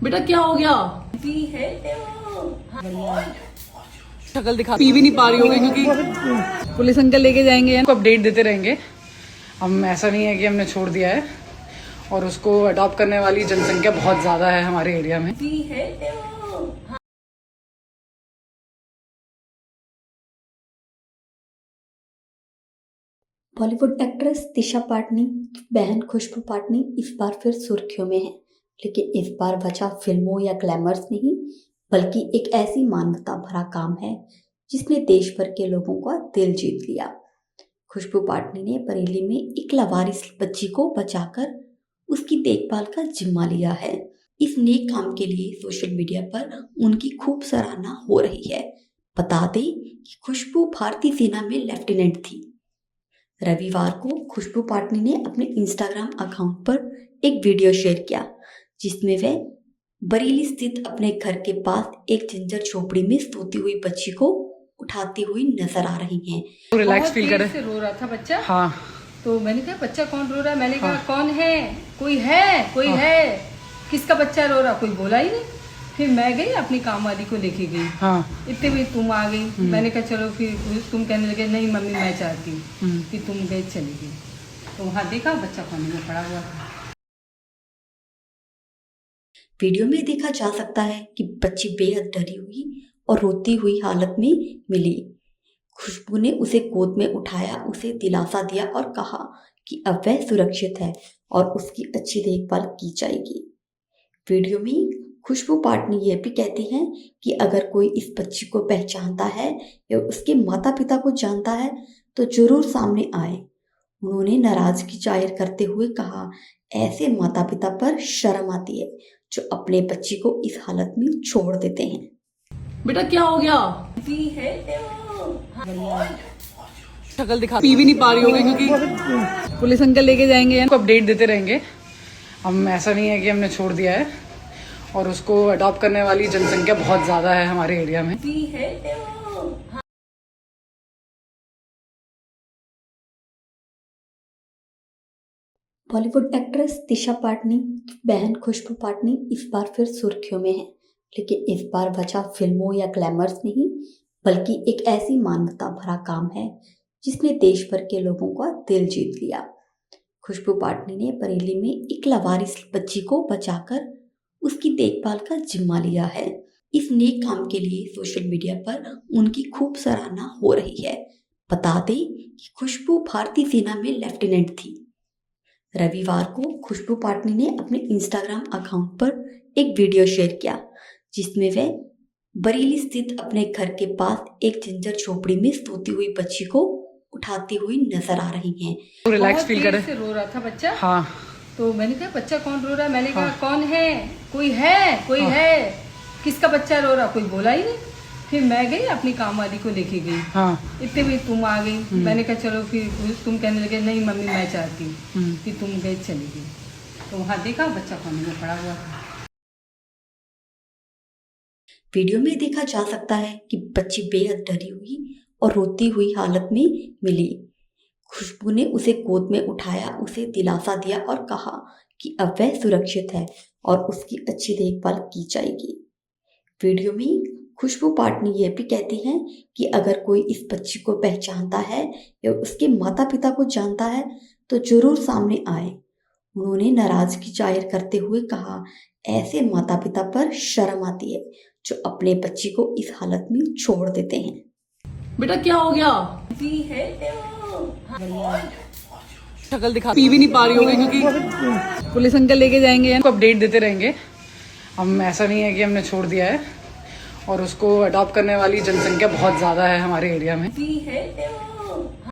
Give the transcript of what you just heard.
बेटा क्या हो गया? शक्ल दिखा, पी भी नहीं पा रही होगी क्योंकि पुलिस अंकल लेके जाएंगे, हमको अपडेट देते रहेंगे। हम ऐसा नहीं है कि हमने छोड़ दिया है, और उसको अडॉप्ट करने वाली जनसंख्या बहुत ज्यादा है हमारे एरिया में। बॉलीवुड एक्ट्रेस दिशा पाटनी की बहन खुशबू पाटनी इस बार फिर सुर्खियों में है, लेकिन इस बार वजह फिल्मों या ग्लैमर्स नहीं, बल्कि एक ऐसी मानवता भरा काम है जिसने देश भर के लोगों का दिल जीत लिया। खुशबू पाटनी ने बरेली में एक लावारिस बच्ची को बचाकर उसकी देखभाल का जिम्मा लिया है। इस नेक काम के लिए सोशल मीडिया पर उनकी खूब सराहना हो रही है। बता दें कि खुशबू भारतीय सेना में लेफ्टिनेंट थी। रविवार को खुशबू पाटनी ने अपने इंस्टाग्राम अकाउंट पर एक वीडियो शेयर किया, जिसमें वह बरेली स्थित अपने घर के पास एक जंजर झोपड़ी में सोती हुई बच्ची को उठाती हुई नजर आ रही हैं। तो रिलैक्स फील करे। से रो रहा था बच्चा। हाँ, तो मैंने कहा बच्चा कौन रो रहा है? मैंने कहा कौन है? कोई है किसका बच्चा रो रहा? कोई बोला ही नहीं। फिर मैं गई अपनी काम वाली को लेके गई। हाँ। इतने में तुम आ गई। मैंने कहा चलो, फिर तुम कहने लगे नहीं मम्मी मैं चाहती हूँ। फिर तुम गए चली गई, तो वहाँ देखा बच्चा कोने में पड़ा हुआ था। वीडियो में देखा जा सकता है कि बच्ची बेहद डरी हुई और रोती हुई हालत में मिली। खुशबू ने उसे गोद में उठाया, उसे दिलासा दिया और कहा कि अब वह सुरक्षित है और उसकी अच्छी देखभाल की जाएगी। वीडियो में खुशबू पाटनी यह भी कहती हैं कि अगर कोई इस बच्ची को पहचानता है या उसके माता पिता को जानता है तो जरूर सामने आए। उन्होंने नाराजगी जाहिर करते हुए कहा, ऐसे माता पिता पर शर्म आती है जो अपने बच्ची को इस हालत में छोड़ देते हैं। बेटा क्या हो गया? शक्ल दिखा, पी भी नहीं पा रही होगी क्योंकि पुलिस अंकल लेके जाएंगे, हमको अपडेट देते रहेंगे। हम ऐसा नहीं है कि हमने छोड़ दिया है, और उसको अडॉप्ट करने वाली जनसंख्या बहुत ज्यादा है हमारे एरिया में। बॉलीवुड एक्ट्रेस दिशा पाटनी की बहन खुशबू पाटनी इस बार फिर सुर्खियों में है, लेकिन इस बार वजह फिल्मों या ग्लैमर्स नहीं, बल्कि एक ऐसी मानवता भरा काम है जिसने देश भर के लोगों का दिल जीत लिया। खुशबू पाटनी ने बरेली में एक लावारिस बच्ची को बचाकर उसकी देखभाल का जिम्मा लिया है। इस नेक काम के लिए सोशल मीडिया पर उनकी खूब सराहना हो रही है। बता दें कि खुशबू भारतीय सेना में लेफ्टिनेंट थी। रविवार को खुशबू पाटनी ने अपने इंस्टाग्राम अकाउंट पर एक वीडियो शेयर किया, जिसमें वह बरेली स्थित अपने घर के पास एक जंजर झोपड़ी में सोती हुई बच्ची को उठाती हुई नजर आ रही हैं। तो रिलैक्स फील करे। से रो रहा था बच्चा। हाँ। तो मैंने कहा बच्चा कौन रो रहा है? मैंने कहा कौन है? कोई है किसका बच्चा रो रहा? कोई बोला ही नहीं। फिर मैं गई अपनी काम वाली को लेके गई। हाँ। इतने में तुम आ गई। मैंने कहा चलो, फिर तुम कहने लगे नहीं मम्मी मैं चाहती हूँ। फिर तुम गए चली गई, तो वहाँ देखा बच्चा कोने में पड़ा हुआ था। वीडियो में देखा जा सकता है कि बच्ची बेहद डरी हुई और रोती हुई हालत में मिली। खुशबू ने उसे गोद में उठाया, उसे दिलासा दिया और कहा कि अब वह सुरक्षित है और उसकी अच्छी देखभाल की जाएगी। वीडियो में खुशबू पाटनी यह भी कहती हैं कि अगर कोई इस बच्ची को पहचानता है या उसके माता पिता को जानता है तो जरूर सामने आए। उन्होंने नाराजगी जाहिर करते हुए कहा, ऐसे माता पिता पर शर्म आती है जो अपने बच्ची को इस हालत में छोड़ देते हैं। बेटा क्या हो गया? शक्ल दिखा, पी भी नहीं पा रही होगी क्योंकि पुलिस अंकल लेके जाएंगे, हमको अपडेट देते रहेंगे। हम ऐसा नहीं है कि हमने छोड़ दिया है, और उसको अडॉप्ट करने वाली जनसंख्या बहुत ज्यादा है हमारे एरिया में।